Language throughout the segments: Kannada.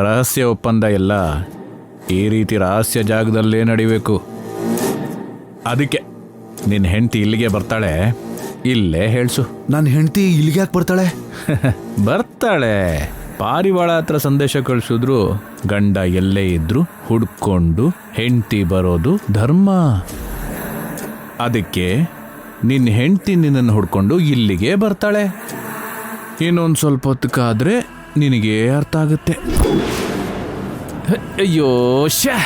ರಹಸ್ಯ ಒಪ್ಪಂದ ಎಲ್ಲ ಈ ರೀತಿ ರಹಸ್ಯ ಜಾಗದಲ್ಲೇ ನಡಿಬೇಕು. ಅದಕ್ಕೆ ನಿನ್ನ ಹೆಂಡತಿ ಇಲ್ಲಿಗೆ ಬರ್ತಾಳೆ, ಇಲ್ಲೇ ಹೇಳ್ಸು. ನನ್ನ ಹೆಂಡತಿ ಇಲ್ಲಿಗೆ ಯಾಕೆ ಬರ್ತಾಳೆ? ಬರ್ತಾಳೆ. ಪಾರಿವಾಳ ಹತ್ರ ಸಂದೇಶ ಕಳಿಸಿದ್ರು ಗಂಡ ಎಲ್ಲೇ ಇದ್ರು ಹುಡ್ಕೊಂಡು ಹೆಂಡತಿ ಬರೋದು ಧರ್ಮ. ಅದಕ್ಕೆ ನಿನ್ನ ಹೆಂಡತಿ ನಿನ್ನನ್ನು ಹುಡ್ಕೊಂಡು ಇಲ್ಲಿಗೆ ಬರ್ತಾಳೆ. ಇನ್ನೊಂದು ಸ್ವಲ್ಪ ಹೊತ್ತಕ್ಕಾದ್ರೆ ನಿನಗೆ ಅರ್ಥ ಆಗುತ್ತೆ. ಅಯ್ಯೋ ಶ್ಯಾ,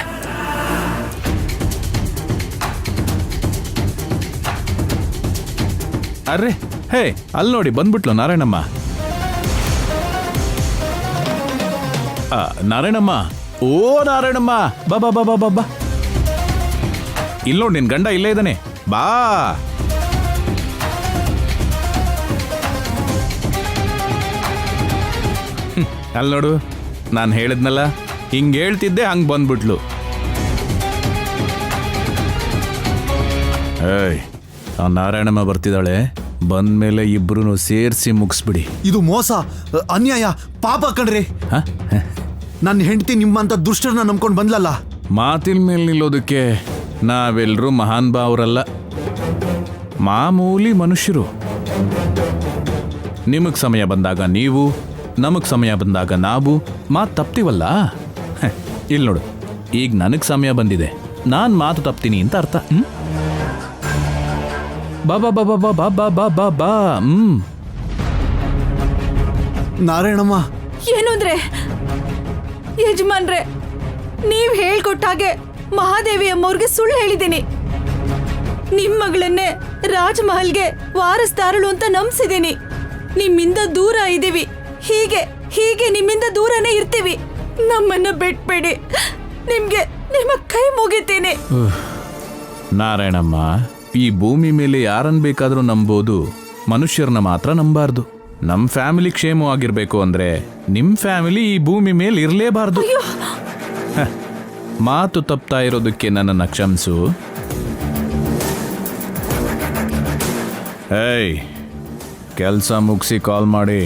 ಅರ್ರೆ ಹೇ, ಅಲ್ಲಿ ನೋಡಿ ಬಂದ್ಬಿಟ್ಲು ನಾರಾಯಣಮ್ಮ. ನಾರಾಯಣಮ್ಮ, ಓ ನಾರಾಯಣಮ್ಮ, ಬಾ ಬಾ ಬಾ ಬಾ ಬಾ ಬಾ. ಇಲ್ಲಿ ನೋಡಿ ನಿನ್ ಗಂಡ ಇಲ್ಲೇ ಇದ್ದಾನೆ, ಬಾ. ಅಲ್ಲಿ ನೋಡು, ನಾನು ಹೇಳಿದ್ನಲ್ಲ, ಹಿಂಗೆ ಹೇಳ್ತಿದ್ದೆ, ಹಂಗೆ ಬಂದ್ಬಿಟ್ಲು. ಏಯ್, ಆ ನಾರಾಯಣಮ್ಮ ಬರ್ತಿದ್ದಾಳೆ. ಬಂದ್ಮೇಲೆ ಇಬ್ರು ಸೇರಿಸಿ ಮುಗಿಸ್ಬಿಡಿ. ಇದು ಮೋಸ, ಅನ್ಯಾಯ, ಪಾಪ ಕಣ್ರಿ. ನನ್ನ ಹೆಂಡತಿ ನಿಮ್ಮಂತ ದುಷ್ಟರನ್ನ ನಂಬ್ಕೊಂಡು ಬಂದ್ಲಲ್ಲ. ಮಾತಿನ ಮೇಲೆ ನಿಲ್ಲೋದಕ್ಕೆ ನಾವೆಲ್ಲರೂ ಮಹಾನ್ ಭಾವರಲ್ಲ, ಮಾಮೂಲಿ ಮನುಷ್ಯರು. ನಿಮಗೆ ಸಮಯ ಬಂದಾಗ ನೀವು, ನಮಗೆ ಸಮಯ ಬಂದಾಗ ನಾವು ಮಾತು ತಪ್ತೀವಲ್ಲ. ಇಲ್ಲಿ ನೋಡು, ಈಗ ನನಗೆ ಸಮಯ ಬಂದಿದೆ, ನಾನು ಮಾತು ತಪ್ತೀನಿ ಅಂತ ಅರ್ಥ. ಬಾ ಬಾ ಬಾ ಬಾ ಬಾ ಬಾ ಬಾ ಬಾ ಬಾ ಬಾ. ನಾರಾಯಣಮ್ಮ, ಏನು ಅಂದ್ರೆ ಯಜಮಾನ್ರೆ, ನೀವ್ ಹೇಳ್ಕೊಟ್ಟ ಹಾಗೆ ಮಹಾದೇವಿ ಅಮ್ಮವ್ರಿಗೆ ಸುಳ್ಳು ಹೇಳಿದ್ದೀನಿ. ನಿಮ್ ಮಗಳನ್ನೇ ರಾಜಮಹಲ್ಗೆ ವಾರಸ್ದಾರಳು ಅಂತ ನಂಬಿಸಿದ್ದೀನಿ. ನಿಮ್ಮಿಂದ ದೂರ ಇದೀವಿ, ಹೀಗೆ ಹೀಗೆ ನಿಮ್ಮಿಂದ ದೂರನೇ ಇರ್ತೀವಿ. ನಮ್ಮನ್ನ ಬಿಟ್ಬೇಡಿ, ನಿಮ್ಗೆ ನಿಮ್ಮ ಕೈ ಮುಗಿತೀನಿ. ನಾರಾಯಣಮ್ಮ, ಈ ಭೂಮಿ ಮೇಲೆ ಯಾರನ್ನ ಬೇಕಾದರೂ ನಂಬೋದು, ಮನುಷ್ಯರನ್ನ ಮಾತ್ರ ನಂಬಾರ್ದು. ನಮ್ಮ ಫ್ಯಾಮಿಲಿ ಕ್ಷೇಮವಾಗಿರ್ಬೇಕು ಅಂದ್ರೆ ನಿಮ್ಮ ಫ್ಯಾಮಿಲಿ ಈ ಭೂಮಿ ಮೇಲೆ ಇರಲೇಬಾರ್ದು. ಮಾತು ತಪ್ತಾ ಇರೋದಕ್ಕೆ ನನ್ನನ್ನು ಕ್ಷಮಿಸು. ಏಯ್, ಕೆಲಸ ಮುಗಿಸಿ ಕಾಲ್ ಮಾಡಿ.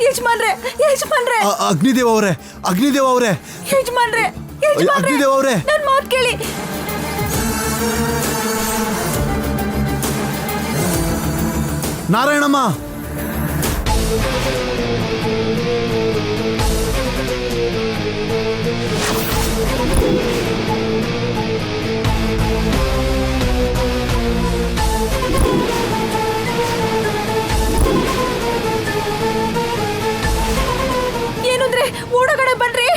ಯಜಮಾನ್ರೆ, ಯಜಮಾನ್ರೆ, ಅಗ್ನಿದೇವ್ ಅವರೇ, ಅಗ್ನಿದೇವ್ ಅವರೇ, ಯಜಮಾನ್ರೆ, ಅಗ್ನಿದೇವ್ ಅವರೇ, ನನ್ನ ಮಾತು ಕೇಳಿ. ನಾರಾಯಣಮ್ಮ, ಏನಂದ್ರೆ ಓಡಗಡೆ ಬನ್ರಿ.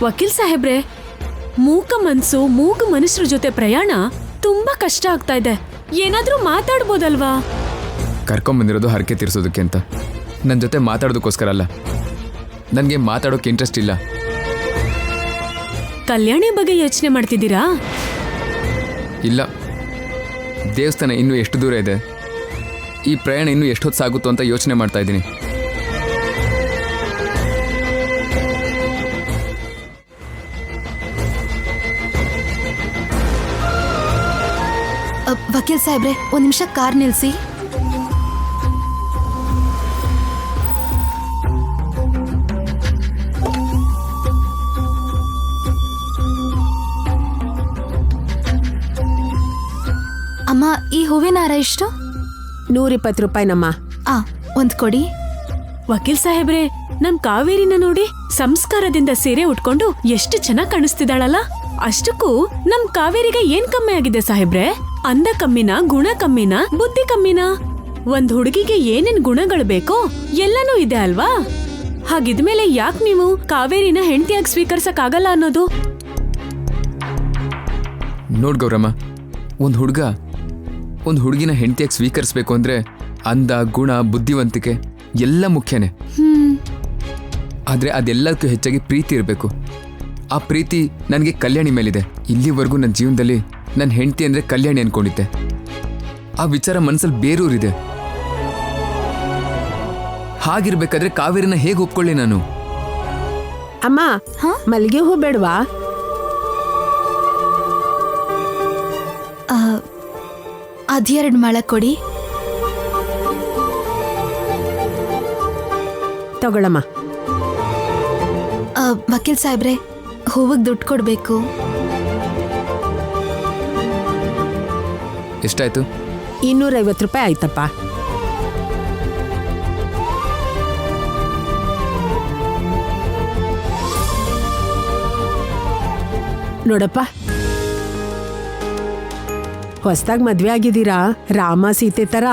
ವಕೀಲ್ ಸಾಹೇಬ್ರೆ, ಮೂಕ ಮನ್ಸು ಮೂಗ ಮನುಷ್ಯರ ಜೊತೆ ಪ್ರಯಾಣ ತುಂಬಾ ಕಷ್ಟ ಆಗ್ತಾ ಇದೆ. ಏನಾದ್ರೂ ಮಾತಾಡ್ಬೋದಲ್ವಾ? ಕರ್ಕೊಂಬಂದಿರೋದು ಹರಕೆ ತೀರಿಸೋದಕ್ಕೆ ಅಂತ, ನನ್ನ ಜೊತೆ ಮಾತಾಡೋದಕ್ಕೋಸ್ಕರ ಅಲ್ಲ. ನನಗೆ ಮಾತಾಡೋಕೆ ಇಂಟ್ರೆಸ್ಟ್ ಇಲ್ಲ. ಕಲ್ಯಾಣಿ ಬಗ್ಗೆ ಯೋಚನೆ ಮಾಡ್ತಿದ್ದೀರಾ? ಇಲ್ಲ, ದೇವಸ್ಥಾನ ಇನ್ನೂ ಎಷ್ಟು ದೂರ ಇದೆ, ಈ ಪ್ರಯಾಣ ಇನ್ನೂ ಎಷ್ಟೊತ್ತು ಸಾಗುತ್ತೋ ಅಂತ ಯೋಚನೆ ಮಾಡ್ತಾ ಇದ್ದೀನಿ. ವಕೀಲ್ ಸಾಹೇಬ್ರೆ, ಒಂದ್ ನಿಮಿಷ ಕಾರ್ ನಿಲ್ಸಿ. ಅಮ್ಮ, ಈ ಹೂವಿನ ಹಾರ ಎಷ್ಟು? 120 ರೂಪಾಯಿನಮ್ಮ. ಒಂದ್ ಕೊಡಿ. ವಕೀಲ್ ಸಾಹೇಬ್ರೆ, ನಮ್ ಕಾವೇರಿನ ನೋಡಿ ಸಂಸ್ಕಾರದಿಂದ ಸೀರೆ ಉಟ್ಕೊಂಡು ಎಷ್ಟು ಚೆನ್ನಾಗ್ ಕಾಣಿಸ್ತಿದ್ದಾಳಲ್ಲ. ಅಷ್ಟಕ್ಕೂ ನಮ್ ಕಾವೇರಿಗೆ ಏನ್ ಕಮ್ಮಿ ಆಗಿದೆ ಸಾಹೇಬ್ರೆ? ಅಂದ ಕಮ್ಮಿನ, ಗುಣ ಕಮ್ಮಿನ, ಬುದ್ಧಿ ಕಮ್ಮಿನ? ಒಂದ್ ಹುಡುಗಿಗೆ ಏನೇನ್ ಗುಣಗಳು ಬೇಕೋ ಎಲ್ಲನೂ ಇದೆ ಅಲ್ವಾ? ಹಾಗಿದ್ಮೇಲೆ ಯಾಕ್ ನೀವು ಕಾವೇರಿನ ಹೆಂಡತಿಯಾಗಿ ಸ್ವೀಕರಿಸಕ್ ಆಗಲ್ಲ ಅನ್ನೋದು? ನೋಡ್ ಗೌರಮ್ಮ, ಒಂದು ಹುಡುಗಿನ ಹೆಂಡತಿಯಾಗಿ ಸ್ವೀಕರಿಸ್ಬೇಕು ಅಂದ್ರೆ ಅಂದ, ಗುಣ, ಬುದ್ಧಿವಂತಿಕೆ ಎಲ್ಲ ಮುಖ್ಯನೇ. ಆದ್ರೆ ಅದೆಲ್ಲದಕ್ಕೂ ಹೆಚ್ಚಾಗಿ ಪ್ರೀತಿ ಇರಬೇಕು. ಆ ಪ್ರೀತಿ ನನಗೆ ಕಲ್ಯಾಣಿ ಮೇಲಿದೆ. ಇಲ್ಲಿವರೆಗೂ ನನ್ನ ಜೀವನದಲ್ಲಿ ನನ್ನ ಹೆಂಡತಿ ಅಂದ್ರೆ ಕಲ್ಯಾಣಿ ಅನ್ಕೊಂಡಿದ್ದೆ. ಆ ವಿಚಾರ ಮನಸ್ಸಲ್ಲಿ ಬೇರೂರಿದೆ. ಹಾಗಿರ್ಬೇಕಾದ್ರೆ ಕಾವೇರಿನ ಹೇಗೆ ಒಪ್ಕೊಳ್ಳಿ ನಾನು? ಅಮ್ಮ, ಮಲ್ಲಿಗೆ ಹೂ ಬೇಡವಾ? ಅದ್2 ಮಾಳ ಕೊಡಿ. ತಗೊಳಮ್ಮ. ವಕೀಲ್ ಸಾಹೇಬ್ರೆ, ಹೂವಿಗೆ ದುಡ್ಡು ಕೊಡ್ಬೇಕು. ಎಷ್ಟಾಯ್ತು? 250 ರೂಪಾಯಿ ಆಯ್ತಪ್ಪ. ನೋಡಪ್ಪ, ಹೊಸ್ದಾಗ್ ಮದ್ವೆ ಆಗಿದ್ದೀರಾ, ರಾಮ ಸೀತೆ ತರ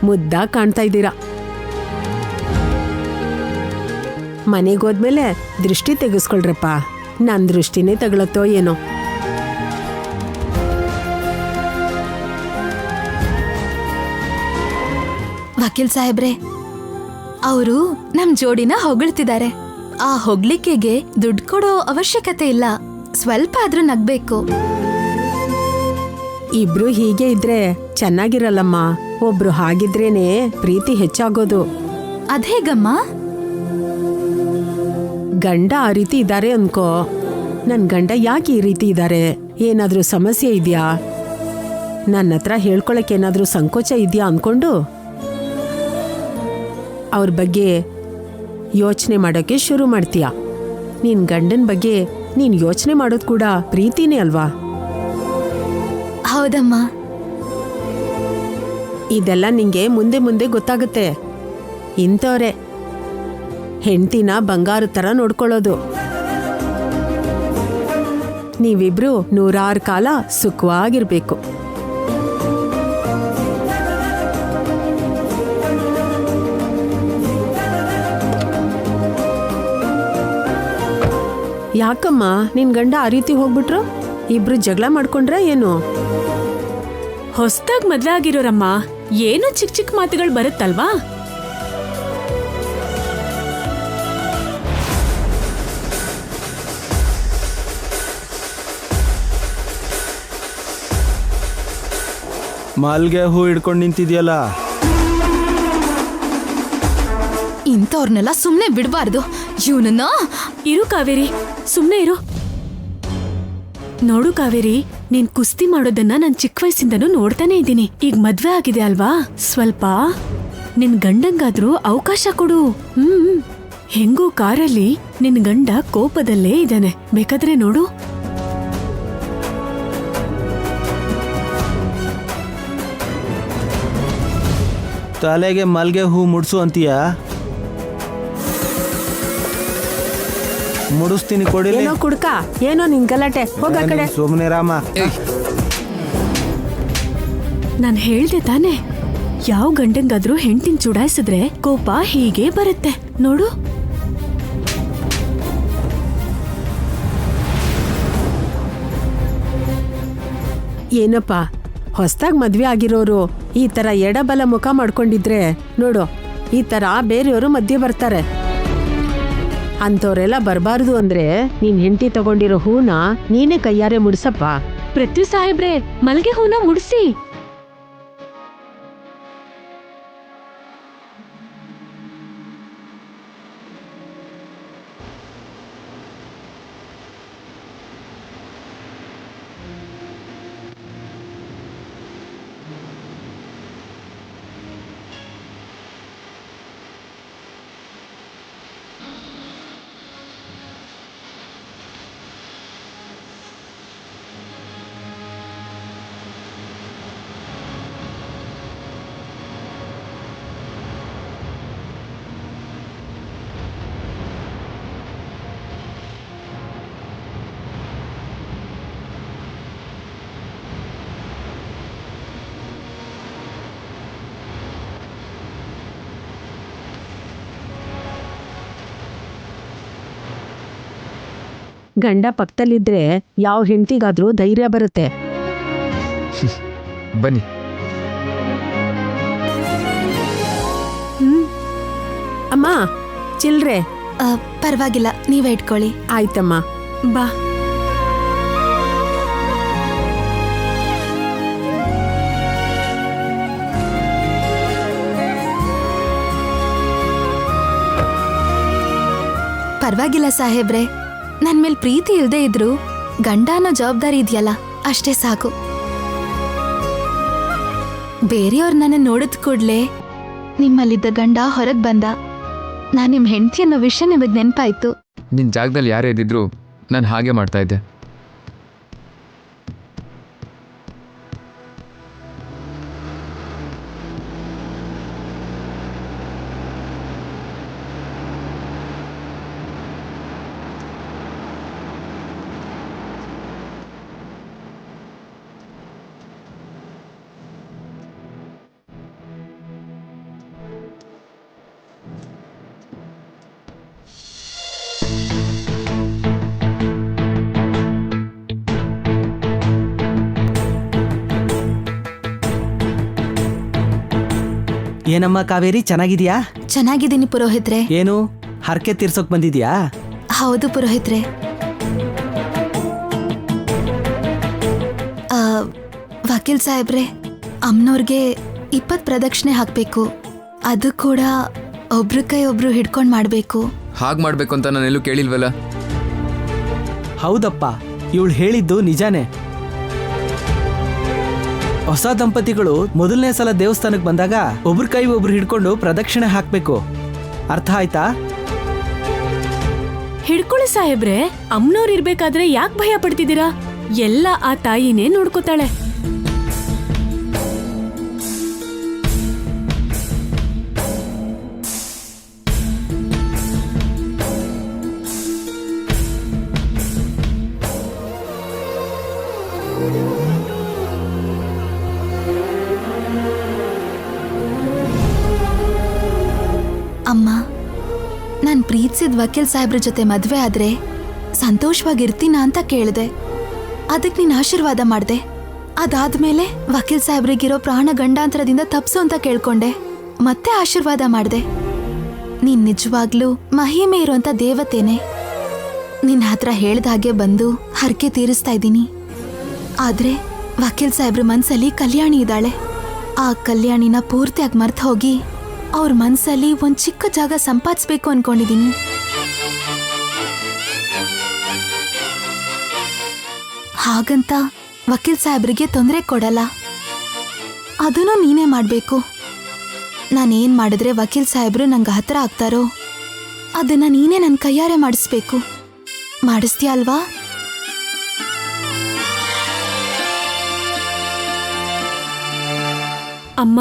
ಮುದ್ದಾಗ್ ಕಾಣ್ತಾ ಇದ್ದೀರಾ. ಮನೆಗೋದ್ಮೇಲೆ ದೃಷ್ಟಿ ತೆಗೆಸ್ಕೊಳ್ರಪ್ಪ. ನನ್ ದೃಷ್ಟಿನೇ ತಗೊಳತ್ತೋ ಏನೋ. ವಕೀಲ್ ಸಾಹೇಬ್ರೆ, ಅವರು ನಮ್ ಜೋಡಿನ ಹೊಗಳ್ತಿದ್ದಾರೆ. ಆ ಹೊಗಳಿಕೆಗೆ ದುಡ್ಡು ಕೊಡೋ ಅವಶ್ಯಕತೆ ಇಲ್ಲ. ಸ್ವಲ್ಪ ಆದ್ರೂ ನಗ್ಬೇಕು. ಇಬ್ರು ಹೀಗೆ ಇದ್ರೆ ಚೆನ್ನಾಗಿರಲ್ಲಮ್ಮ. ಒಬ್ರು ಹಾಗಿದ್ರೇನೆ ಪ್ರೀತಿ ಹೆಚ್ಚಾಗೋದು. ಅದೇಗಮ್ಮ? ಗಂಡ ಆ ರೀತಿ ಇದ್ದಾರೆ ಅನ್ಕೋ. ನನ್ ಗಂಡ ಯಾಕೆ ಈ ರೀತಿ ಇದ್ದಾರೆ? ಏನಾದ್ರೂ ಸಮಸ್ಯೆ ಇದೆಯಾ? ನನ್ನ ಹತ್ರ ಹೇಳ್ಕೊಳಕ್ ಏನಾದ್ರೂ ಸಂಕೋಚ ಇದೆಯಾ ಅನ್ಕೊಂಡು ಅವ್ರ ಬಗ್ಗೆ ಯೋಚನೆ ಮಾಡೋಕೆ ಶುರು ಮಾಡ್ತೀಯ. ನಿನ್ ಗಂಡನ ಬಗ್ಗೆ ನೀನ್ ಯೋಚನೆ ಮಾಡೋದು ಕೂಡ ಪ್ರೀತಿನೇ ಅಲ್ವಾ? ಹೌದಮ್ಮ. ಇದೆಲ್ಲ ನಿಂಗೆ ಮುಂದೆ ಮುಂದೆ ಗೊತ್ತಾಗುತ್ತೆ. ಇಂಥವ್ರೆ ಹೆಂಡ್ತಿನ ಬಂಗಾರ ತರ ನೋಡ್ಕೊಳ್ಳೋದು. ನೀವಿಬ್ರು 100 ಕಾಲ ಸುಖವಾಗಿರ್ಬೇಕು. ಯಾಕಮ್ಮ ನಿನ್ ಗಂಡ ಆ ರೀತಿ ಹೋಗ್ಬಿಟ್ರು? ಇಬ್ರು ಜಗಳ ಮಾಡ್ಕೊಂಡ್ರ ಏನು? ಹೊಸ್ದಾಗ್ ಮದ್ವೆ ಆಗಿರೋರಮ್ಮ, ಏನೋ ಚಿಕ್ಕ ಚಿಕ್ಕ ಮಾತುಗಳು ಬರುತ್ತಲ್ವಾ? ಮಲ್ಗೆ ಹೂ ಹಿಡ್ಕೊಂಡು ನಿಂತಿದ್ಯಲ್ಲ, ಇಂಥವ್ರನ್ನೆಲ್ಲ ಸುಮ್ನೆ ಬಿಡಬಾರ್ದು. ಇವನನ್ನ ಇರು ಕಾವೇರಿ, ಸುಮ್ನೆ ಇರು. ನೋಡು ಕಾವೇರಿ, ನೀನ್ ಕುಸ್ತಿ ಮಾಡೋದನ್ನ ನಾನ್ ಚಿಕ್ಕ ವಯಸ್ಸಿಂದನೂ ನೋಡ್ತಾನೆ ಇದ್ದೀನಿ. ಈಗ ಮದ್ವೆ ಆಗಿದೆ ಅಲ್ವಾ, ಸ್ವಲ್ಪ ನಿನ್ ಗಂಡಂಗಾದ್ರೂ ಅವಕಾಶ ಕೊಡು. ಹೆಂಗೂ ಕಾರಲ್ಲಿ ನಿನ್ ಗಂಡ ಕೋಪದಲ್ಲೇ ಇದ್ದಾನೆ, ಬೇಕಾದ್ರೆ ನೋಡು. ತಲೆಗೆ ಮಲ್ಗೆ ಹೂ ಮುಡ್ಸು ಅಂತೀಯ? ಮುಡಿಸ್ತೀನಿ, ಕೊಡಿ. ಏನೋ ಕುಡ್ಕ, ಏನೋ ನಿನ್ ಗಲಾಟೆ, ಹೋಗ ಕಡೆ. ಸುಮ್ನೆ ರಾಮ. ನಾನ್ ಹೇಳ್ದೆ ತಾನೆ, ಯಾವ ಗಂಡಂಗಾದ್ರೂ ಹೆಂಡ್ತಿನ್ ಚುಡಾಯಿಸಿದ್ರೆ ಕೋಪ ಹೀಗೆ ಬರುತ್ತೆ ನೋಡು. ಏನಪ್ಪ, ಹೊಸ್ದಾಗ್ ಮದ್ವೆ ಆಗಿರೋರು ಈ ತರ ಎಡಬಲ ಮುಖ ಮಾಡ್ಕೊಂಡಿದ್ರೆ ನೋಡು, ಈ ತರ ಬೇರೆಯವರು ಮಧ್ಯೆ ಬರ್ತಾರೆ. ಅಂತವ್ರೆಲ್ಲ ಬರಬಾರ್ದು ಅಂದ್ರೆ ನೀನ್ ಹೆಂಡತಿ ತಗೊಂಡಿರೋ ಹೂನ ನೀನೇ ಕೈಯಾರೆ ಮುಡ್ಸಪ್ಪ. ಪೃಥ್ವಿ ಸಾಹೇಬ್ರೆ, ಮಲ್ಗೆ ಹೂನ ಮುಡ್ಸಿ. ಗಂಡ ಪಕ್ಕದಲ್ಲಿದ್ರೆ ಯಾವ ಹೆಂಡತಿಗಾದ್ರೂ ಧೈರ್ಯ ಬರುತ್ತೆ. ಬನ್ನಿ. ಅಮ್ಮ ಚಿಲ್ರೆ. ಪರವಾಗಿಲ್ಲ, ನೀವೇ ಇಟ್ಕೊಳ್ಳಿ. ಆಯ್ತಮ್ಮ. ಬಾ. ಪರವಾಗಿಲ್ಲ ಸಾಹೇಬ್ರೆ, ನನ್ ಮೇಲ್ ಪ್ರೀತಿ ಇಲ್ದೇ ಇದ್ರು ಗಂಡ ಅನ್ನೋ ಜವಾಬ್ದಾರಿ ಇದೆಯಲ್ಲ, ಅಷ್ಟೇ ಸಾಕು. ಬೇರೆಯವ್ರು ನನ್ನ ನೋಡಿದ ಕೂಡ್ಲೆ ನಿಮ್ಮಲ್ಲಿದ್ದ ಗಂಡ ಹೊರಗ್ ಬಂದ. ನಾನ್ ನಿಮ್ ಹೆಂಡತಿ ಅನ್ನೋ ವಿಷಯ ನಿಮಗ್ ನೆನ್ಪಾಯ್ತು. ನಿನ್ನ ಜಾಗದಲ್ಲಿ ಯಾರೇ ಇದ್ದಿದ್ರು ನಾನು ಹಾಗೆ ಮಾಡ್ತಾ ಇದ್ದೆ. ಏನಮ್ಮ ಕಾವೇರಿ, ಚೆನ್ನಾಗಿದ್ಯಾ? ಚೆನ್ನಾಗಿದ್ದೀನಿ ಪುರೋಹಿತ್ರೆ. ಏನು ಹರಕೆ ತೀರ್ಸೋಕ್ ಬಂದಿದ್ಯಾ? ಹೌದು ಪುರೋಹಿತ್ರೆ. ವಕೀಲ್ ಸಾಹೇಬ್ರೆ, ಅಮ್ಮನವ್ರಿಗೆ 20 ಪ್ರದಕ್ಷಿಣೆ ಹಾಕ್ಬೇಕು. ಅದು ಕೂಡ ಒಬ್ರ ಕೈ ಒಬ್ರು ಹಿಡ್ಕೊಂಡ್ ಮಾಡ್ಬೇಕು. ಹಾಗೆ ಮಾಡ್ಬೇಕು ಅಂತ ನಾನೆಲ್ಲೂ ಕೇಳಿಲ್ವಲ್ಲ. ಹೌದಪ್ಪ, ಇವಳು ಹೇಳಿದ್ದು ನಿಜಾನೇ. ಹೊಸ ದಂಪತಿಗಳು ಮೊದಲನೇ ಸಲ ದೇವಸ್ಥಾನಕ್ಕೆ ಬಂದಾಗ ಒಬ್ರ ಕೈ ಒಬ್ರು ಹಿಡ್ಕೊಂಡು ಪ್ರದಕ್ಷಿಣೆ ಹಾಕ್ಬೇಕು. ಅರ್ಥ ಆಯ್ತಾ? ಹಿಡ್ಕೊಳ್ಳಿ ಸಾಹೇಬ್ರೆ, ಅಮ್ಮನವ್ರು ಇರ್ಬೇಕಾದ್ರೆ ಯಾಕೆ ಭಯ ಪಡ್ತಿದ್ದೀರಾ? ಎಲ್ಲ ಆ ತಾಯಿನೇ ನೋಡ್ಕೋತಾಳೆ. ಅಮ್ಮ, ನಾನು ಪ್ರೀತಿಸಿದ ವಕೀಲ್ ಸಾಹೇಬ್ರ ಜೊತೆ ಮದ್ವೆ ಆದ್ರೆ ಸಂತೋಷವಾಗಿರ್ತೀನ ಅಂತ ಕೇಳಿದೆ. ಅದಕ್ಕೆ ನೀನು ಆಶೀರ್ವಾದ ಮಾಡ್ದೆ. ಅದಾದ್ಮೇಲೆ ವಕೀಲ್ ಸಾಹೇಬ್ರಿಗಿರೋ ಪ್ರಾಣ ಗಂಡಾಂತರದಿಂದ ತಪ್ಸು ಅಂತ ಕೇಳ್ಕೊಂಡೆ. ಮತ್ತೆ ಆಶೀರ್ವಾದ ಮಾಡ್ದೆ. ನೀನ್ ನಿಜವಾಗ್ಲೂ ಮಹಿಮೆ ಇರುವಂತ ದೇವತೆನೆ. ನಿನ್ನ ಹತ್ರ ಹೇಳ್ದ ಹಾಗೆ ಬಂದು ಹರಕೆ ತೀರಿಸ್ತಾ ಇದ್ದೀನಿ. ಆದ್ರೆ ವಕೀಲ್ ಸಾಹೇಬ್ರ ಮನ್ಸಲ್ಲಿ ಕಲ್ಯಾಣಿ ಇದ್ದಾಳೆ. ಆ ಕಲ್ಯಾಣಿನ ಪೂರ್ತಿಯಾಗಿ ಮರ್ತು ಹೋಗಿ ಅವ್ರ ಮನ್ಸಲ್ಲಿ ಒಂದ್ ಚಿಕ್ಕ ಜಾಗ ಸಂಪಾದಿಸ್ಬೇಕು ಅನ್ಕೊಂಡಿದೀನಿ. ಹಾಗಂತ ವಕೀಲ್ ಸಾಹೇಬ್ರಿಗೆ ತೊಂದರೆ ಕೊಡಲ್ಲ. ಅದನ್ನು ನೀನೇ ಮಾಡ್ಬೇಕು. ನಾನೇನ್ ಮಾಡಿದ್ರೆ ವಕೀಲ್ ಸಾಹೇಬ್ರು ನಂಗೆ ಹತ್ರ ಆಗ್ತಾರೋ ಅದನ್ನ ನೀನೇ ನನ್ನ ಕೈಯಾರೆ ಮಾಡಿಸ್ಬೇಕು. ಮಾಡಿಸ್ತೀಯ ಅಲ್ವಾ? ಅಮ್ಮ,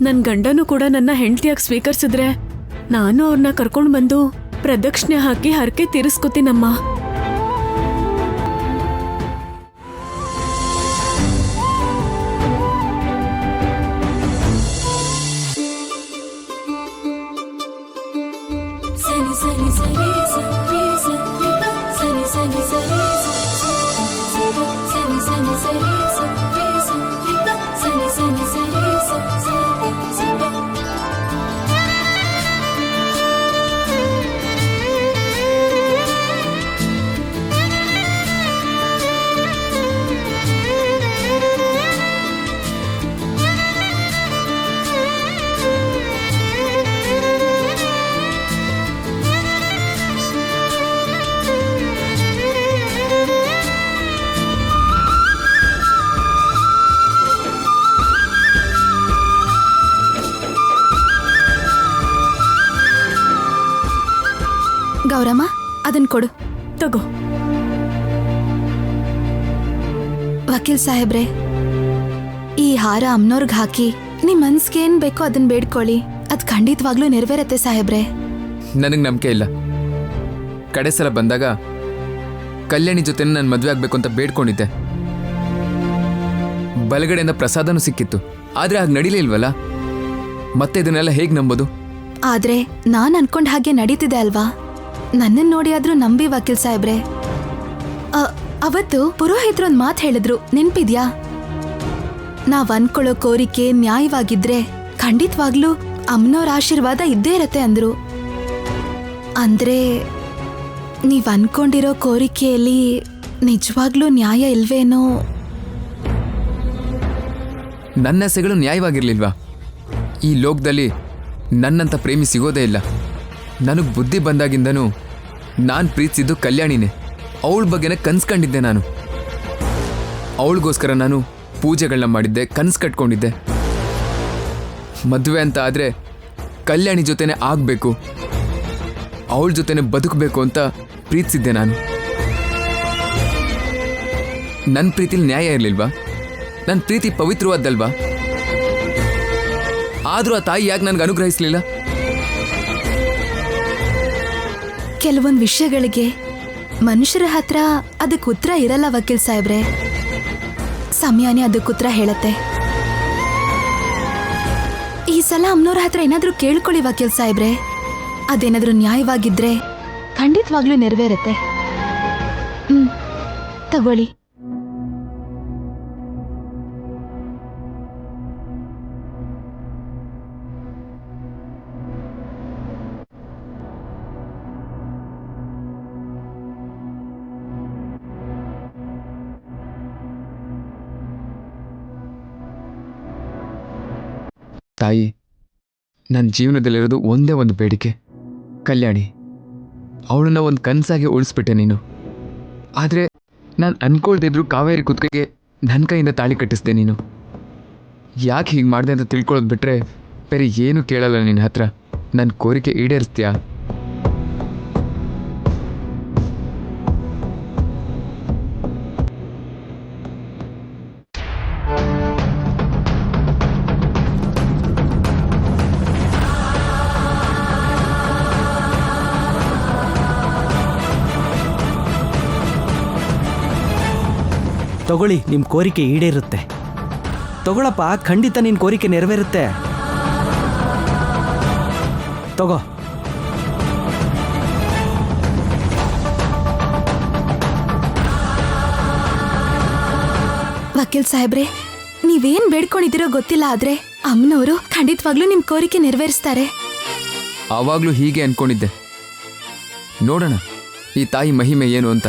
ನನ್ ಗಂಡನೂ ಕೂಡ ನನ್ನ ಹೆಂಡತಿಯಾಗಿ ಸ್ವೀಕರಿಸಿದ್ರೆ ನಾನು ಅವ್ರನ್ನ ಕರ್ಕೊಂಡು ಬಂದು ಪ್ರದಕ್ಷಿಣೆ ಹಾಕಿ ಹರಕೆ ತೀರಿಸ್ಕೊತೀನಮ್ಮ. ಗೌರಮ್ಮ, ಅದನ್ ಕೊಡು. ತಗೋ. ವಕೀಲ್ ಸಾಹೇಬ್ರೆ, ಈ ಹಾರ ಅಮ್ಮನವ್ರಿಗೆ ಹಾಕಿ ನಿಮ್ ಮನ್ಸ್ಗೆ ಏನ್ ಬೇಕೋ ಅದನ್ನ ಬೇಡ್ಕೊಳ್ಳಿ. ಅದ್ ಖಂಡಿತವಾಗ್ಲೂ ನೆರವೇರತ್ತೆ ಸಾಹೇಬ್ರೆ. ನನಗೆ ನಂಬಿಕೆ ಇಲ್ಲ. ಕಡೆ ಸಲ ಬಂದಾಗ ಕಲ್ಯಾಣಿ ಜೊತೆ ನಾನು ಮದುವೆ ಆಗ್ಬೇಕು ಅಂತ ಬೇಡ್ಕೊಂಡಿದ್ದೆ. ಬಲಗಡೆಯಿಂದ ಪ್ರಸಾದನೂ ಸಿಕ್ಕಿತ್ತು. ಆದ್ರೆ ಹಾಗೆ ನಡೀಲೇ ಇಲ್ವಲ್ಲ. ಮತ್ತೆ ಇದನ್ನೆಲ್ಲ ಹೇಗೆ ನಂಬೋದು? ಆದ್ರೆ ನಾನ್ ಅನ್ಕೊಂಡ್ ಹಾಗೆ ನಡೀತಿದೆ ಅಲ್ವಾ? ನನ್ನನ್ ನೋಡಿ ಆದ್ರೂ ನಂಬಿ ವಕೀಲ್ ಸಾಹೇಬ್ರೆ. ಅವತ್ತು ಪುರೋಹಿತರು ಒಂದ್ ಮಾತು ಹೇಳಿದ್ರು, ನೆನ್ಪಿದ್ಯಾ? ನಾವ್ ಅನ್ಕೊಳ್ಳೋ ಕೋರಿಕೆ ನ್ಯಾಯವಾಗಿದ್ರೆ ಖಂಡಿತವಾಗ್ಲೂ ಅಮ್ಮನವ್ರ ಆಶೀರ್ವಾದ ಇದ್ದೇ ಇರತ್ತೆ ಅಂದ್ರು. ಅಂದ್ರೆ ನೀವ್ ಅನ್ಕೊಂಡಿರೋ ಕೋರಿಕೆಯಲ್ಲಿ ನಿಜವಾಗ್ಲೂ ನ್ಯಾಯ ಇಲ್ವೇನೋ? ನನ್ನ ಆಸೆಗಳು ನ್ಯಾಯವಾಗಿರ್ಲಿಲ್ವಾ? ಈ ಲೋಕದಲ್ಲಿ ನನ್ನಂಥ ಪ್ರೇಮಿ ಸಿಗೋದೇ ಇಲ್ಲ. ನನಗೆ ಬುದ್ಧಿ ಬಂದಾಗಿಂದನೂ ನಾನು ಪ್ರೀತಿಸಿದ್ದು ಕಲ್ಯಾಣಿನೇ. ಅವಳ ಬಗ್ಗೆನೇ ಕನ್ಸ್ಕೊಂಡಿದ್ದೆ ನಾನು. ಅವಳಿಗೋಸ್ಕರ ನಾನು ಪೂಜೆಗಳನ್ನ ಮಾಡಿದ್ದೆ, ಕನ್ಸು ಕಟ್ಕೊಂಡಿದ್ದೆ. ಮದುವೆ ಅಂತ ಆದರೆ ಕಲ್ಯಾಣಿ ಜೊತೆನೇ ಆಗಬೇಕು, ಅವಳ ಜೊತೆನೇ ಬದುಕಬೇಕು ಅಂತ ಪ್ರೀತಿಸಿದ್ದೆ ನಾನು. ನನ್ನ ಪ್ರೀತಿಲಿ ನ್ಯಾಯ ಇರಲಿಲ್ವಾ? ನನ್ನ ಪ್ರೀತಿ ಪವಿತ್ರವಾದ್ದಲ್ವಾ? ಆದರೂ ಆ ತಾಯಿ ಯಾಕೆ ನನಗೆ ಅನುಗ್ರಹಿಸಲಿಲ್ಲ? ಕೆಲವೊಂದು ವಿಷಯಗಳಿಗೆ ಮನುಷ್ಯರ ಹತ್ರ ಅದಕ್ಕೆ ಉತ್ತರ ಇರಲ್ಲ ವಕೀಲ್ ಸಾಹೇಬ್ರೆ. ಸಮಯನೇ ಅದಕ್ಕೆ ಉತ್ತರ ಹೇಳತ್ತೆ. ಈ ಸಲ ಅಮ್ಮನವ್ರ ಹತ್ರ ಏನಾದ್ರೂ ಕೇಳ್ಕೊಳ್ಳಿ ವಕೀಲ್ ಸಾಹೇಬ್ರೆ. ಅದೇನಾದ್ರೂ ನ್ಯಾಯವಾಗಿದ್ರೆ ಖಂಡಿತವಾಗ್ಲೂ ನೆರವೇರುತ್ತೆ. ತಗೊಳ್ಳಿ. ತಾಯಿ, ನನ್ನ ಜೀವನದಲ್ಲಿರೋದು ಒಂದೇ ಒಂದು ಬೇಡಿಕೆ, ಕಲ್ಯಾಣಿ. ಅವಳನ್ನ ಒಂದು ಕನಸಾಗಿ ಉಳಿಸ್ಬಿಟ್ಟೆ ನೀನು. ಆದರೆ ನಾನು ಅನ್ಕೊಳ್ದಿದ್ರು ಕಾವೇರಿ ಕುತ್ತಿಗೆಗೆ ನನ್ನ ಕೈಯಿಂದ ತಾಳಿ ಕಟ್ಟಿಸ್ದೆ ನೀನು. ಯಾಕೆ ಹೀಗೆ ಮಾಡಿದೆ ಅಂತ ತಿಳ್ಕೊಳ್ಳೋದು ಬಿಟ್ಟರೆ ಬೇರೆ ಏನೂ ಕೇಳಲ್ಲ ನಿನ್ನ ಹತ್ರ. ನನ್ನ ಕೋರಿಕೆ ಈಡೇರಿಸ್ತೀಯಾ? ತಗೊಳ್ಳಿ, ನಿಮ್ಮ ಕೋರಿಕೆ ಈಡೇರುತ್ತೆ. ತಗೊಳಪ್ಪ, ಖಂಡಿತ ನಿನ್ನ ಕೋರಿಕೆ ನೆರವೇರುತ್ತೆ. ತಗೋ. ವಕೀಲ್ ಸಾಹೇಬ್ರೆ, ನೀವೇನ್ ಬೇಡ್ಕೊಂಡಿದ್ದೀರೋ ಗೊತ್ತಿಲ್ಲ, ಆದ್ರೆ ಅಮ್ಮನವರು ಖಂಡಿತವಾಗ್ಲೂ ನಿಮ್ ಕೋರಿಕೆ ನೆರವೇರಿಸ್ತಾರೆ. ಆವಾಗಲೂ ಹೀಗೆ ಅನ್ಕೊಂಡಿದ್ದೆ. ನೋಡೋಣ ಈ ತಾಯಿ ಮಹಿಮೆ ಏನು ಅಂತ.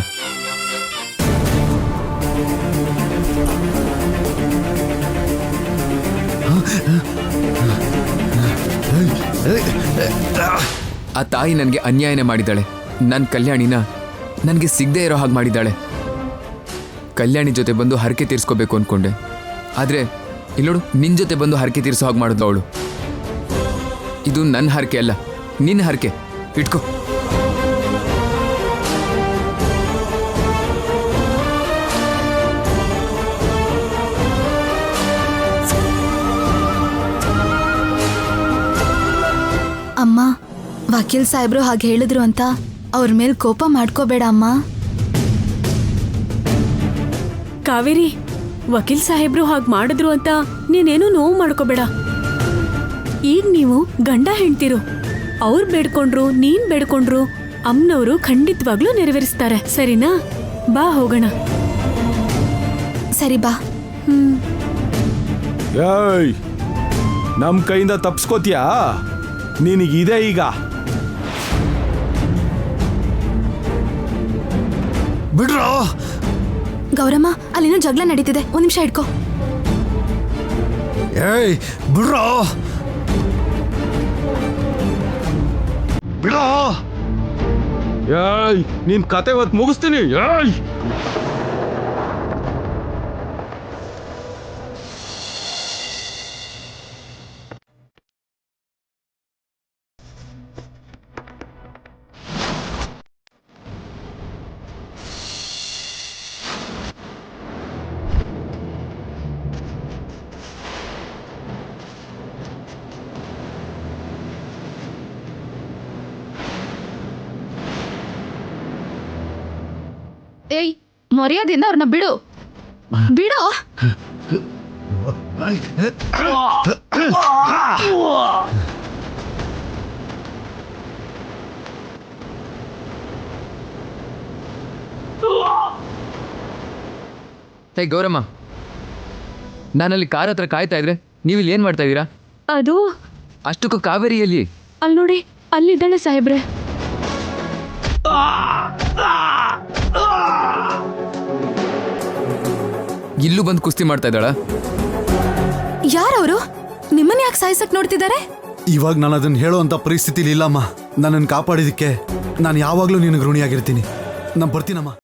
ಆ ತಾಯಿ ನನಗೆ ಅನ್ಯಾಯನೇ ಮಾಡಿದ್ದಾಳೆ. ನನ್ನ ಕಲ್ಯಾಣಿನ ನನಗೆ ಸಿಗದೆ ಇರೋ ಹಾಗೆ ಮಾಡಿದ್ದಾಳೆ. ಕಲ್ಯಾಣಿ ಜೊತೆ ಬಂದು ಹರಕೆ ತೀರಿಸ್ಕೋಬೇಕು ಅಂದ್ಕೊಂಡೆ, ಆದರೆ ಇಲ್ಲೋಡು ನಿನ್ನ ಜೊತೆ ಬಂದು ಹರಕೆ ತೀರಿಸೋ ಹಾಗೆ ಮಾಡಿದ್ಲು ಅವಳು. ಇದು ನನ್ನ ಹರಕೆ ಅಲ್ಲ, ನಿನ್ನ ಹರಕೆ. ಇಟ್ಕೋ. ಅಮ್ಮ, ವಕೀಲ್ ಸಾಹೇಬ್ರು ಹಾಗೆ ಹೇಳಿದ್ರು ಅಂತ ಅವ್ರ ಮೇಲೆ ಕೋಪ ಮಾಡ್ಕೋಬೇಡ ಅಮ್ಮ. ಕಾವೇರಿ, ವಕೀಲ್ ಸಾಹೇಬ್ರು ಹಾಗೆ ಮಾಡಿದ್ರು ಅಂತ ನೀನೇನು ನೋವು ಮಾಡ್ಕೋಬೇಡ. ಈಗ ನೀವು ಗಂಡ ಹೆಂಡ್ತಿರು. ಅವ್ರು ಬೇಡ್ಕೊಂಡ್ರು, ನೀನ್ ಬೇಡ್ಕೊಂಡ್ರು, ಅಮ್ಮನವರು ಖಂಡಿತವಾಗ್ಲೂ ನೆರವೇರಿಸ್ತಾರೆ. ಸರಿನಾ? ಬಾ ಹೋಗೋಣ. ಸರಿ ಬಾ. ಏಯ್, ನಮ್ಮ ಕೈಯಿಂದ ತಪ್ಸ್ಕೋತೀಯಾ? ನಿನಗಿದೆ ಈಗ. ಬಿಡ್ರೋ. ಗೌರಮ್ಮ, ಅಲ್ಲಿನೋ ಜಗಳ ನಡೀತಿದೆ, ಒಂದ್ ನಿಮಿಷ ಇಟ್ಕೋ. ಏಯ್, ಬಿಡ್ರೋ. ಬಿಡೋ. ಏಯ್, ನಿನ್ ಕತೆ ಇವತ್ತು ಮುಗಿಸ್ತೀನಿ. ಏಯ್, ಏಯ್, ಮರ್ಯಾದೆಯಿಂದ ಅವ್ರನ್ನ ಬಿಡು. ಬಿಡೋ. ಹೇ ಗೌರಮ್ಮ, ನಾನಲ್ಲಿ ಕಾರ್ ಹತ್ರ ಕಾಯ್ತಾ ಇದ್ರೆ ನೀವು ಇಲ್ಲಿ ಏನು ಮಾಡ್ತಾ ಇದ್ದೀರಾ? ಅದು ಅಷ್ಟಕ್ಕೂ ಕಾವೇರಿಯಲ್ಲಿ ಅಲ್ಲಿ ನೋಡಿ, ಅಲ್ಲಿದ್ದಾಳೆ ಸಾಹೇಬ್ರೆ. ಇಲ್ಲೂ ಬಂದು ಕುಸ್ತಿ ಮಾಡ್ತಾ ಇದ್ದಾಳ? ಯಾರವರು? ನಿಮ್ಮನ್ನ ಯಾಕೆ ಸಾಯಿಸಕ್ ನೋಡ್ತಿದ್ದಾರೆ? ಇವಾಗ ನಾನು ಅದನ್ನ ಹೇಳೋವಂಥ ಪರಿಸ್ಥಿತಿಲಿ ಇಲ್ಲಮ್ಮ. ನನ್ನನ್ನು ಕಾಪಾಡಿದಕ್ಕೆ ನಾನು ಯಾವಾಗಲೂ ನಿನಗೆ ಋಣಿಯಾಗಿರ್ತೀನಿ. ನಾನು ಬರ್ತೀನಮ್ಮ.